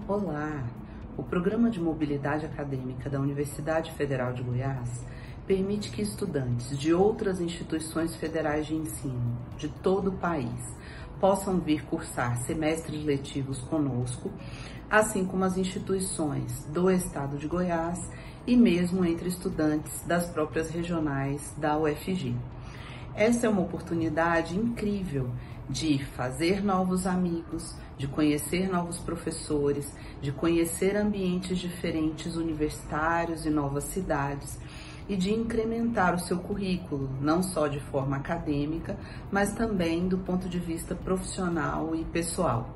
Olá! O Programa de Mobilidade Acadêmica da Universidade Federal de Goiás permite que estudantes de outras instituições federais de ensino de todo o país possam vir cursar semestres letivos conosco, assim como as instituições do estado de Goiás e mesmo entre estudantes das próprias regionais da UFG. Essa é uma oportunidade incrível de fazer novos amigos, de conhecer novos professores, de conhecer ambientes diferentes universitários e novas cidades e de incrementar o seu currículo, não só de forma acadêmica, mas também do ponto de vista profissional e pessoal.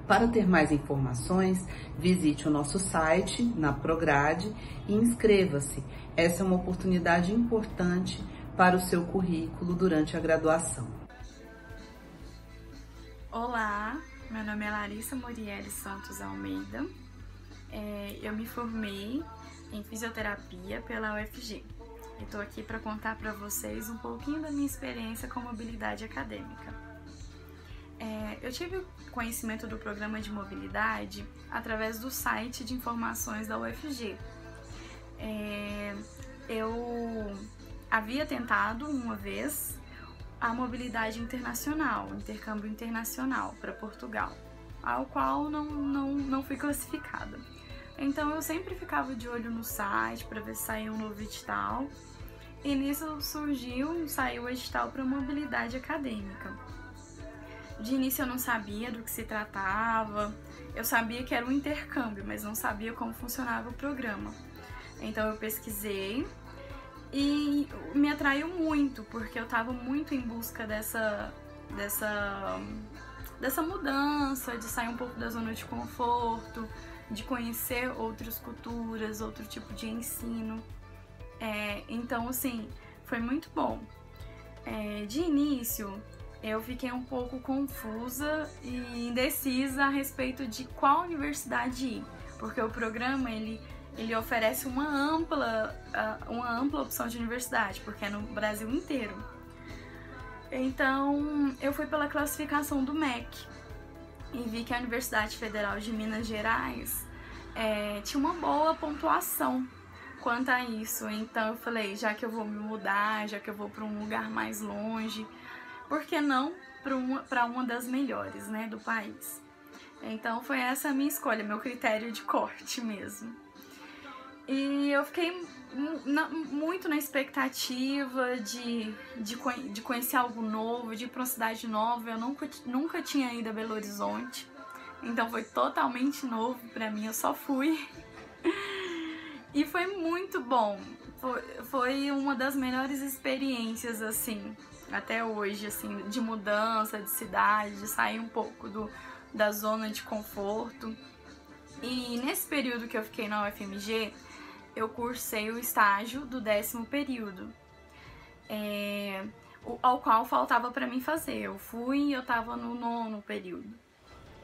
Para ter mais informações, visite o nosso site na Prograde e inscreva-se. Essa é uma oportunidade importante para o seu currículo durante a graduação. Olá, meu nome é Larissa Morieli Santos Almeida. Eu me formei em fisioterapia pela UFG. Estou aqui para contar para vocês um pouquinho da minha experiência com mobilidade acadêmica. Eu tive conhecimento do programa de mobilidade através do site de informações da UFG. Eu havia tentado uma vez a mobilidade internacional, intercâmbio internacional para Portugal, ao qual não fui classificada. Então eu sempre ficava de olho no site para ver se saía um novo edital, e nisso saiu o edital para mobilidade acadêmica. De início eu não sabia do que se tratava, eu sabia que era um intercâmbio, mas não sabia como funcionava o programa. Então eu pesquisei e me atraiu muito, porque eu estava muito em busca dessa mudança, de sair um pouco da zona de conforto, de conhecer outras culturas, outro tipo de ensino. Então, assim, foi muito bom. De início, eu fiquei um pouco confusa e indecisa a respeito de qual universidade ir, porque o programa, ele oferece uma ampla opção de universidade, porque é no Brasil inteiro. Então, eu fui pela classificação do MEC e vi que a Universidade Federal de Minas Gerais tinha uma boa pontuação quanto a isso. Então, eu falei, já que eu vou me mudar, já que eu vou para um lugar mais longe, por que não para uma das melhores, né, do país? Então, foi essa a minha escolha, meu critério de corte mesmo. E eu fiquei muito na expectativa de conhecer algo novo, de ir para uma cidade nova. Eu nunca tinha ido a Belo Horizonte, então foi totalmente novo para mim, eu só fui. E foi muito bom, foi uma das melhores experiências, assim, até hoje, assim, de mudança de cidade, de sair um pouco da zona de conforto. E nesse período que eu fiquei na UFMG, eu cursei o estágio do 10º período, ao qual faltava para mim fazer. Eu estava no 9º período.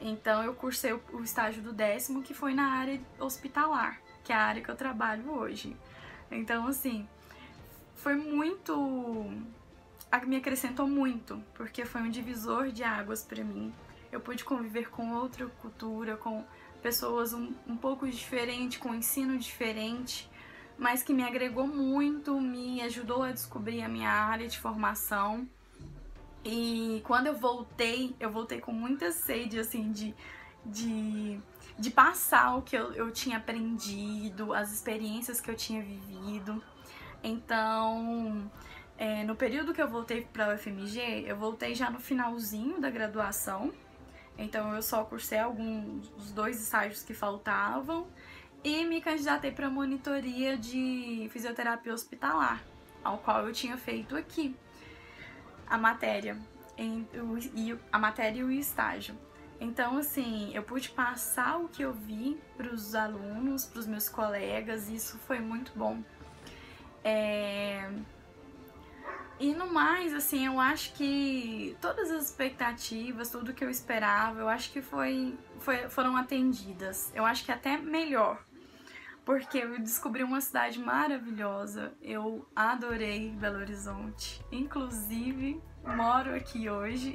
Então eu cursei o estágio do 10º, que foi na área hospitalar, que é a área que eu trabalho hoje. Então, assim, me acrescentou muito, porque foi um divisor de águas para mim. Eu pude conviver com outra cultura, com pessoas um pouco diferentes, com um ensino diferente, mas que me agregou muito, me ajudou a descobrir a minha área de formação. E quando eu voltei com muita sede, assim, de passar o que eu tinha aprendido, as experiências que eu tinha vivido. Então, no período que eu voltei para a UFMG, eu voltei já no finalzinho da graduação. Então eu só cursei dos 2 estágios que faltavam e me candidatei para a monitoria de fisioterapia hospitalar, ao qual eu tinha feito aqui a matéria e o estágio. Então, assim, eu pude passar o que eu vi para os alunos, para os meus colegas, e isso foi muito bom. E no mais, assim, eu acho que todas as expectativas, tudo que eu esperava, eu acho que foram atendidas. Eu acho que até melhor, porque eu descobri uma cidade maravilhosa. Eu adorei Belo Horizonte. Inclusive, moro aqui hoje.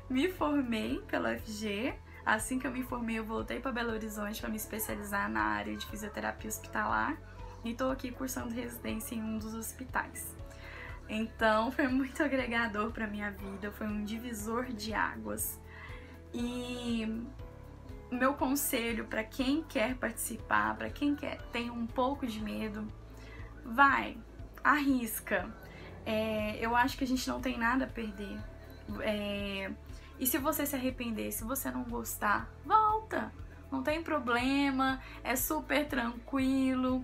Me formei pela UFG, Assim que eu me formei, eu voltei para Belo Horizonte para me especializar na área de fisioterapia hospitalar e estou aqui cursando residência em um dos hospitais. Então foi muito agregador para minha vida, foi um divisor de águas. E meu conselho para quem quer participar, para quem tem um pouco de medo, vai, arrisca. Eu acho que a gente não tem nada a perder. E se você se arrepender, se você não gostar, volta. Não tem problema, é super tranquilo.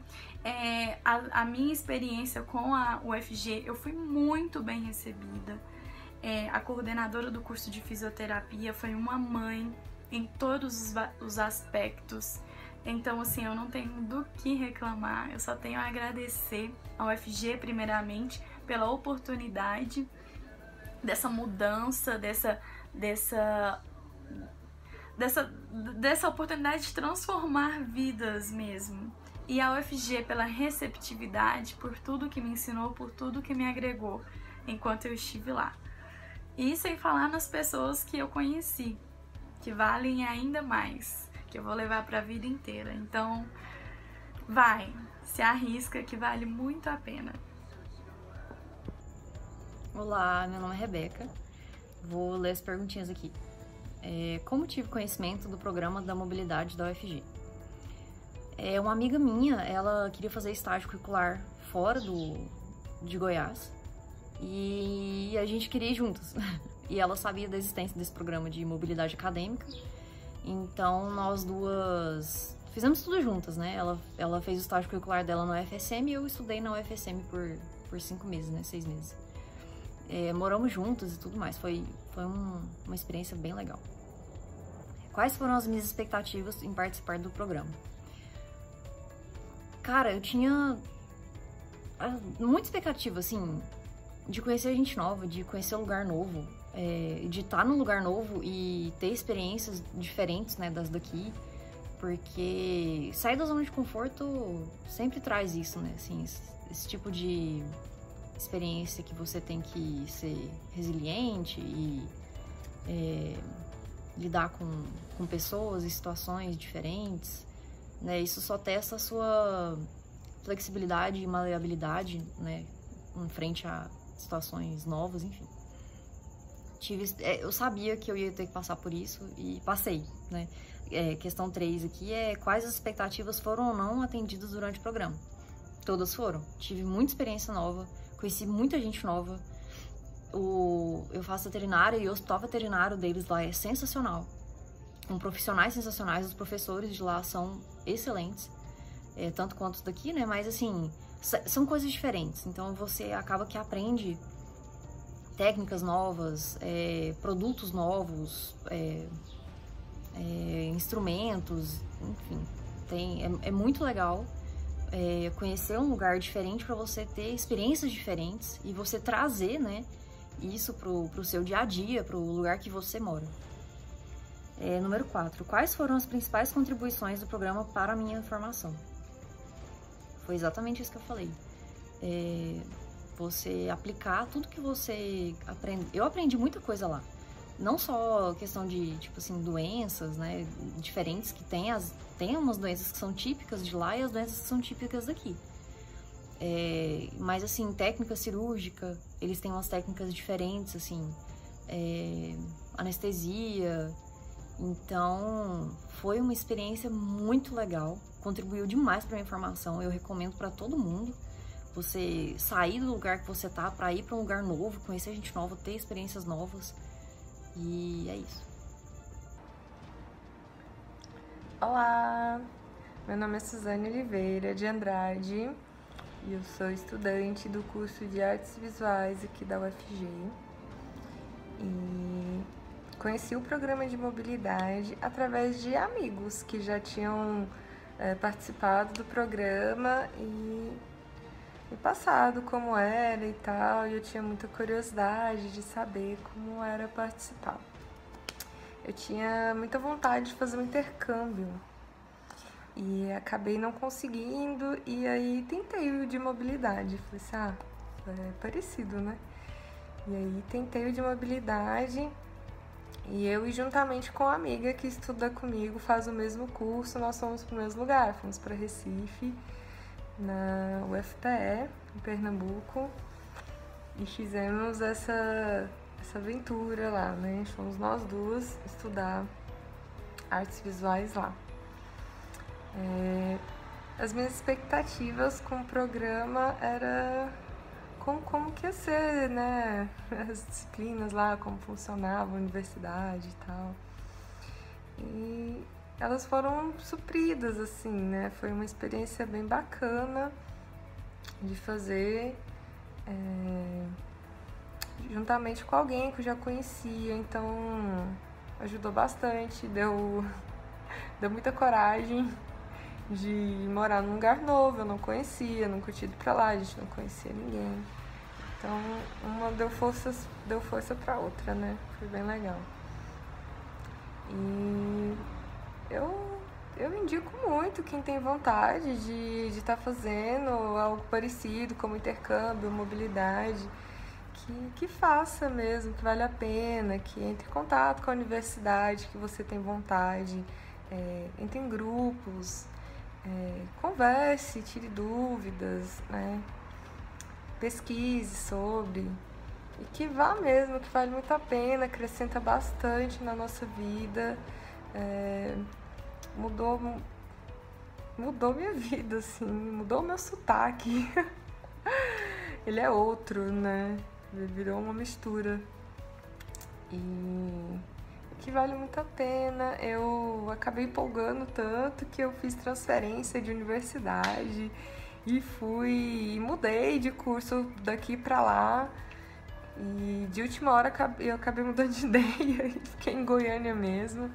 A minha experiência com a UFG, eu fui muito bem recebida. A coordenadora do curso de fisioterapia foi uma mãe em todos os aspectos. Então, assim, eu não tenho do que reclamar, eu só tenho a agradecer ao UFG, primeiramente, pela oportunidade dessa mudança, dessa oportunidade de transformar vidas mesmo. E a UFG pela receptividade, por tudo que me ensinou, por tudo que me agregou enquanto eu estive lá. E sem falar nas pessoas que eu conheci, que valem ainda mais, que eu vou levar para a vida inteira. Então, vai, se arrisca que vale muito a pena. Olá, meu nome é Rebeca. Vou ler as perguntinhas aqui. Como tive conhecimento do programa da mobilidade da UFG? Uma amiga minha, ela queria fazer estágio curricular fora de Goiás e a gente queria ir juntas. E ela sabia da existência desse programa de mobilidade acadêmica, então nós duas fizemos tudo juntas, né? Ela fez o estágio curricular dela no UFSM e eu estudei na UFSM por 5 meses, né? 6 meses. Moramos juntas e tudo mais, foi uma experiência bem legal. Quais foram as minhas expectativas em participar do programa? Cara, eu tinha muita expectativa, assim, de conhecer gente nova, de conhecer um lugar novo, de estar num lugar novo e ter experiências diferentes, né, das daqui, porque sair da zona de conforto sempre traz isso, né, assim, esse tipo de experiência que você tem que ser resiliente e lidar com pessoas e situações diferentes, né? Isso só testa a sua flexibilidade e maleabilidade, né? Em frente a situações novas, enfim. Eu sabia que eu ia ter que passar por isso e passei, né? Questão 3 aqui quais as expectativas foram ou não atendidas durante o programa. Todas foram. Tive muita experiência nova, conheci muita gente nova. Eu faço veterinária e o hospital veterinário deles lá é sensacional. Com profissionais sensacionais, os professores de lá são excelentes, tanto quanto os daqui, né? Mas, assim, são coisas diferentes. Então, você acaba que aprende técnicas novas, produtos novos, instrumentos, enfim. É muito legal conhecer um lugar diferente para você ter experiências diferentes e você trazer, né, isso pro seu dia a dia, pro lugar que você mora. Número 4. Quais foram as principais contribuições do programa para a minha formação? Foi exatamente isso que eu falei. Você aplicar tudo que você aprende. Eu aprendi muita coisa lá. Não só questão de, tipo assim, doenças, né, diferentes que tem umas doenças que são típicas de lá e as doenças que são típicas daqui. Mas, assim, técnica cirúrgica, eles têm umas técnicas diferentes, assim, anestesia. Então, foi uma experiência muito legal, contribuiu demais para minha formação. Eu recomendo para todo mundo você sair do lugar que você tá para ir para um lugar novo, conhecer gente nova, ter experiências novas. E é isso. Olá, meu nome é Suzane Oliveira de Andrade e eu sou estudante do curso de Artes Visuais aqui da UFG. E conheci o programa de mobilidade através de amigos que já tinham participado do programa e passado como era e tal, e eu tinha muita curiosidade de saber como era participar. Eu tinha muita vontade de fazer um intercâmbio e acabei não conseguindo, e aí tentei o de mobilidade. Falei assim, é parecido, né? E aí tentei o de mobilidade E eu, e juntamente com a amiga que estuda comigo, faz o mesmo curso, nós fomos para o mesmo lugar. Fomos para Recife, na UFPE, em Pernambuco, e fizemos essa aventura lá, né? Fomos nós duas estudar artes visuais lá. As minhas expectativas com o programa era como que ia ser, né? As disciplinas lá, como funcionava a universidade e tal. E elas foram supridas, assim, né? Foi uma experiência bem bacana de fazer juntamente com alguém que eu já conhecia, então ajudou bastante, deu muita coragem de morar num lugar novo, eu não conhecia, nunca tinha ido pra lá, a gente não conhecia ninguém. Então, uma deu força pra outra, né? Foi bem legal. E eu indico muito quem tem vontade de estar fazendo algo parecido, como intercâmbio, mobilidade, que faça mesmo, que vale a pena, que entre em contato com a universidade que você tem vontade, entre em grupos, converse, tire dúvidas, né? Pesquise sobre, e que vá mesmo, que vale muito a pena, acrescenta bastante na nossa vida, mudou minha vida, assim, mudou meu sotaque. Ele é outro, né? Ele virou uma mistura. E que vale muito a pena. Eu acabei empolgando tanto que eu fiz transferência de universidade e mudei de curso daqui pra lá. E de última hora eu acabei mudando de ideia e fiquei em Goiânia mesmo.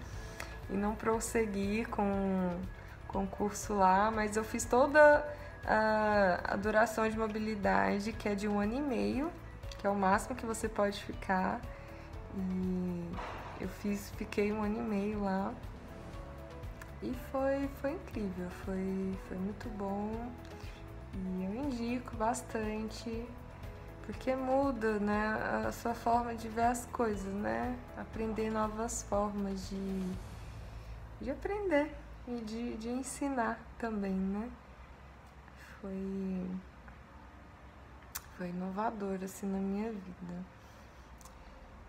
E não prossegui com o curso lá, mas eu fiz toda a duração de mobilidade, que é de 1 ano e meio, que é o máximo que você pode ficar. E eu fiquei 1 ano e meio lá. E foi incrível, foi muito bom. E eu indico bastante, porque muda, né, a sua forma de ver as coisas, né? Aprender novas formas de aprender e de ensinar também, né? Foi inovador, assim, na minha vida.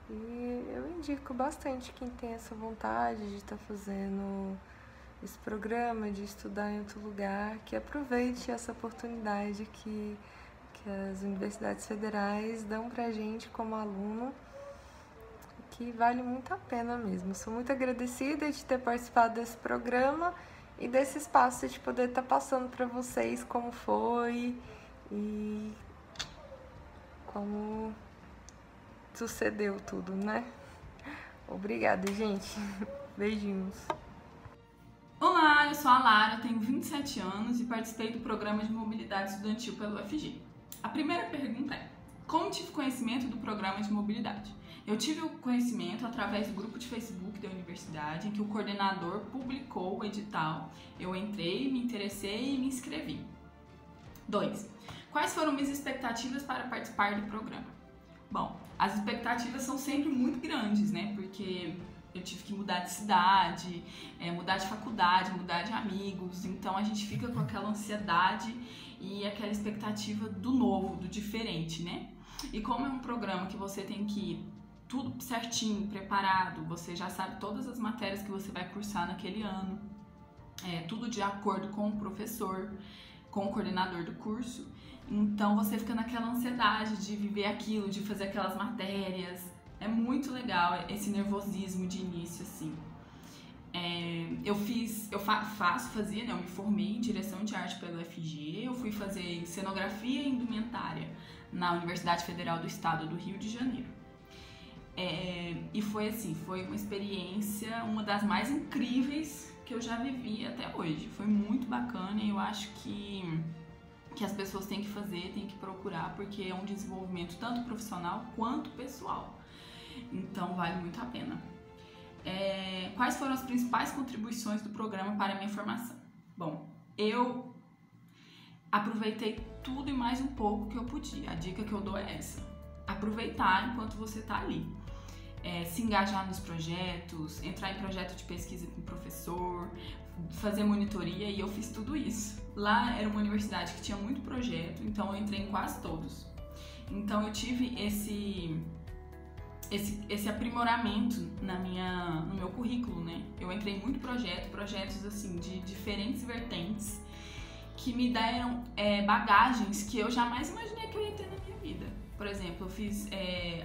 E eu indico bastante quem tem essa vontade de estar fazendo esse programa, de estudar em outro lugar, que aproveite essa oportunidade que as universidades federais dão pra gente como aluno, que vale muito a pena mesmo. Sou muito agradecida de ter participado desse programa e desse espaço de poder estar passando para vocês como foi e como sucedeu tudo, né? Obrigada, gente. Beijinhos. Olá, eu sou a Lara, tenho 27 anos e participei do programa de mobilidade estudantil pelo UFG. A primeira pergunta é: como tive conhecimento do programa de mobilidade? Eu tive o conhecimento através do grupo de Facebook da universidade, em que o coordenador publicou o edital. Eu entrei, me interessei e me inscrevi. 2. Quais foram minhas expectativas para participar do programa? Bom, as expectativas são sempre muito grandes, né? Porque eu tive que mudar de cidade, mudar de faculdade, mudar de amigos. Então a gente fica com aquela ansiedade e aquela expectativa do novo, do diferente, né? E como é um programa que você tem que ir tudo certinho, preparado, você já sabe todas as matérias que você vai cursar naquele ano, tudo de acordo com o professor, com o coordenador do curso. Então você fica naquela ansiedade de viver aquilo, de fazer aquelas matérias. É muito legal esse nervosismo de início, assim. Eu me formei em direção de arte pela UFG, eu fui fazer cenografia e indumentária na Universidade Federal do Estado do Rio de Janeiro. E foi uma experiência, uma das mais incríveis que eu já vivi até hoje. Foi muito bacana e eu acho que as pessoas têm que fazer, têm que procurar, porque é um desenvolvimento tanto profissional quanto pessoal. Então vale muito a pena. Quais foram as principais contribuições do programa para a minha formação? Bom, eu aproveitei tudo e mais um pouco que eu podia. A dica que eu dou é essa: aproveitar enquanto você está ali. se engajar nos projetos, entrar em projeto de pesquisa com o professor, fazer monitoria, e eu fiz tudo isso. Lá era uma universidade que tinha muito projeto, então eu entrei em quase todos. Então eu tive esse aprimoramento no meu currículo, né? Eu entrei em muito projetos assim de diferentes vertentes que me deram bagagens que eu jamais imaginei que eu ia ter na minha vida. Por exemplo, eu fiz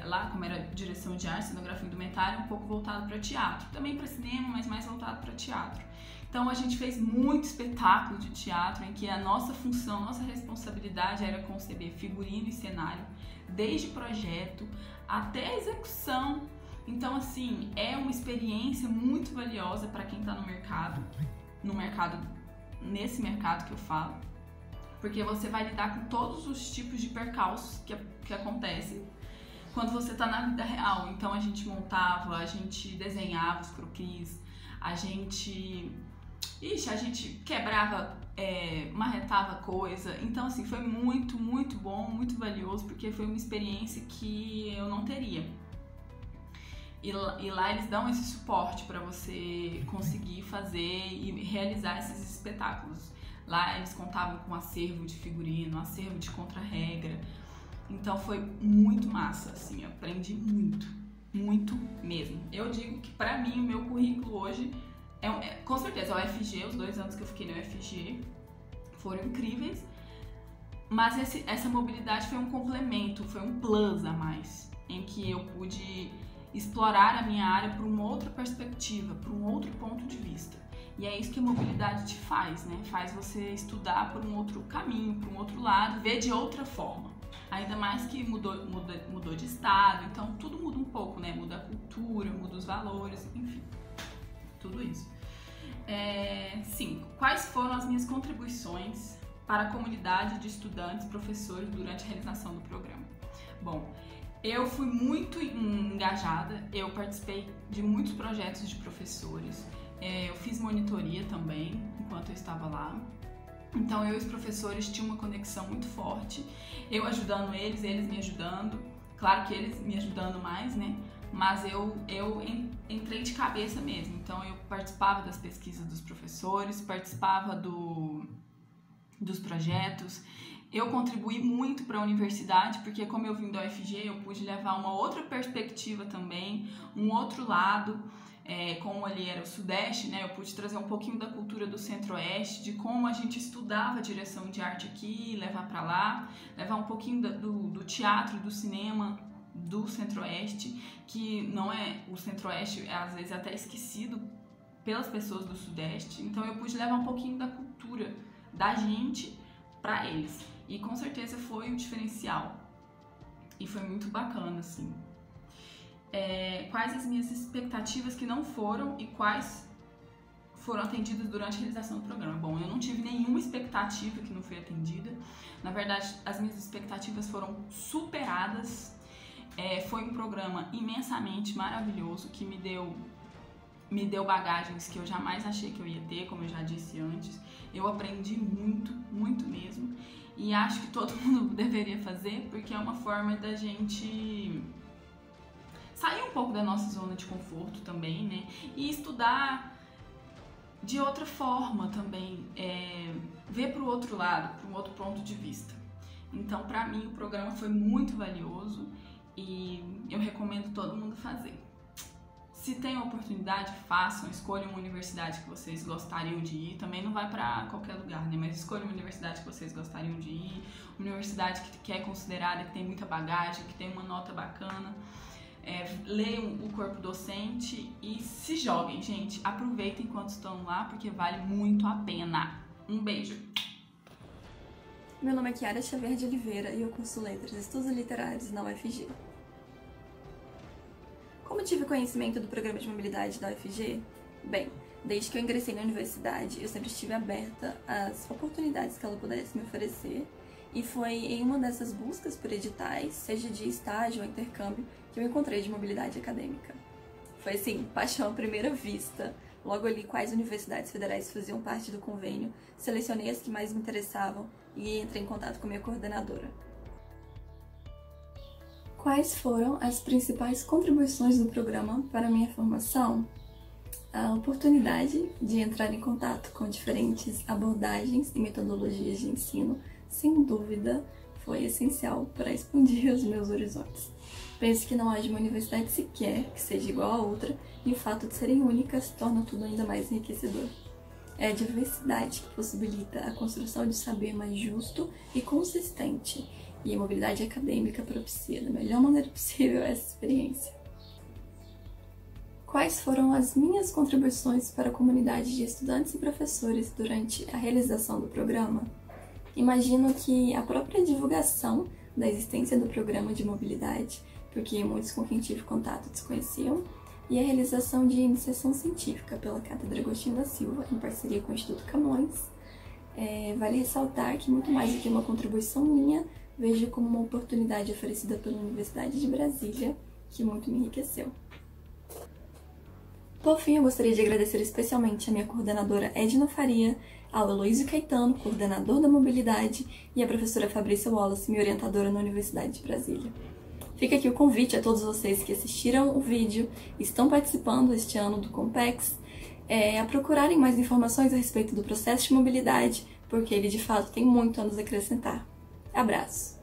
lá, como era direção de arte, cenografia e indumentária, um pouco voltado para teatro. Também para cinema, mas mais voltado para teatro. Então a gente fez muito espetáculo de teatro em que a nossa função, nossa responsabilidade era conceber figurino e cenário, desde projeto até execução. Então assim, é uma experiência muito valiosa para quem está nesse mercado que eu falo, porque você vai lidar com todos os tipos de percalços que acontecem quando você está na vida real. Então a gente montava, a gente desenhava os croquis, a gente quebrava, marretava coisa. Então assim, foi muito, muito bom, muito valioso, porque foi uma experiência que eu não teria. E lá eles dão esse suporte para você conseguir fazer e realizar esses espetáculos. Lá eles contavam com acervo de figurino, acervo de contra-regra. Então foi muito massa, assim, eu aprendi muito, muito mesmo. Eu digo que pra mim o meu currículo hoje com certeza, a UFG, os 2 anos que eu fiquei na UFG foram incríveis, mas essa mobilidade foi um complemento, foi um plus a mais, em que eu pude explorar a minha área por uma outra perspectiva, por um outro ponto de vista. E é isso que a mobilidade te faz, né? Faz você estudar por um outro caminho, por um outro lado, ver de outra forma. Ainda mais que mudou de estado, então tudo muda um pouco, né? Muda a cultura, muda os valores, enfim, tudo isso. 5. Quais foram as minhas contribuições para a comunidade de estudantes, professores durante a realização do programa? Bom, eu fui muito engajada, eu participei de muitos projetos de professores, eu fiz monitoria também enquanto eu estava lá. Então eu e os professores tinham uma conexão muito forte, eu ajudando eles me ajudando, claro que eles me ajudando mais, né? Mas eu entrei de cabeça mesmo, então eu participava das pesquisas dos professores, participava dos projetos, eu contribuí muito para a universidade, porque como eu vim da UFG, eu pude levar uma outra perspectiva também, um outro lado. Como ali era o Sudeste, né, eu pude trazer um pouquinho da cultura do Centro-Oeste, de como a gente estudava direção de arte aqui, levar para lá, levar um pouquinho do teatro, do cinema do Centro-Oeste, que não é o Centro-Oeste, às vezes é até esquecido pelas pessoas do Sudeste. Então eu pude levar um pouquinho da cultura da gente para eles, e com certeza foi um diferencial e foi muito bacana, assim. Quais as minhas expectativas que não foram e quais foram atendidas durante a realização do programa? Bom, eu não tive nenhuma expectativa que não foi atendida. Na verdade, as minhas expectativas foram superadas. Foi um programa imensamente maravilhoso que me deu bagagens que eu jamais achei que eu ia ter, como eu já disse antes. Eu aprendi muito, muito mesmo. E acho que todo mundo deveria fazer, porque é uma forma da gente sair um pouco da nossa zona de conforto também, né? E estudar de outra forma também, ver para o outro lado, para um outro ponto de vista. Então, para mim, o programa foi muito valioso e eu recomendo todo mundo fazer. Se tem a oportunidade, façam, escolham uma universidade que vocês gostariam de ir. Também não vai para qualquer lugar, né? Mas escolham uma universidade que vocês gostariam de ir, uma universidade que é considerada, que tem muita bagagem, que tem uma nota bacana. Leiam o corpo docente e se joguem, gente. Aproveitem enquanto estão lá, porque vale muito a pena. Um beijo! Meu nome é Kiara Xavier de Oliveira e eu curso Letras e Estudos Literários na UFG. Como tive conhecimento do programa de mobilidade da UFG? Bem, desde que eu ingressei na universidade, eu sempre estive aberta às oportunidades que ela pudesse me oferecer, e foi em uma dessas buscas por editais, seja de estágio ou intercâmbio, que eu encontrei de mobilidade acadêmica. Foi assim, paixão à primeira vista. Logo ali quais universidades federais faziam parte do convênio, selecionei as que mais me interessavam e entrei em contato com minha coordenadora. Quais foram as principais contribuições do programa para a minha formação? A oportunidade de entrar em contato com diferentes abordagens e metodologias de ensino, sem dúvida, foi essencial para expandir os meus horizontes. Penso que não haja uma universidade sequer que seja igual a outra, e o fato de serem únicas torna tudo ainda mais enriquecedor. É a diversidade que possibilita a construção de saber mais justo e consistente, e a mobilidade acadêmica propicia da melhor maneira possível essa experiência. Quais foram as minhas contribuições para a comunidade de estudantes e professores durante a realização do programa? Imagino que a própria divulgação da existência do programa de mobilidade, porque muitos com quem tive contato desconheciam, e a realização de iniciação científica pela Cátedra Agostinho da Silva, em parceria com o Instituto Camões. Vale ressaltar que, muito mais do que uma contribuição minha, vejo como uma oportunidade oferecida pela Universidade de Brasília, que muito me enriqueceu. Por fim, eu gostaria de agradecer especialmente a minha coordenadora Edna Faria, ao Heloísio Caetano, coordenador da mobilidade, e a professora Fabrícia Wallace, minha orientadora na Universidade de Brasília. Fica aqui o convite a todos vocês que assistiram o vídeo e estão participando este ano do Compex, a procurarem mais informações a respeito do processo de mobilidade, porque ele de fato tem muito a nos acrescentar. Abraço!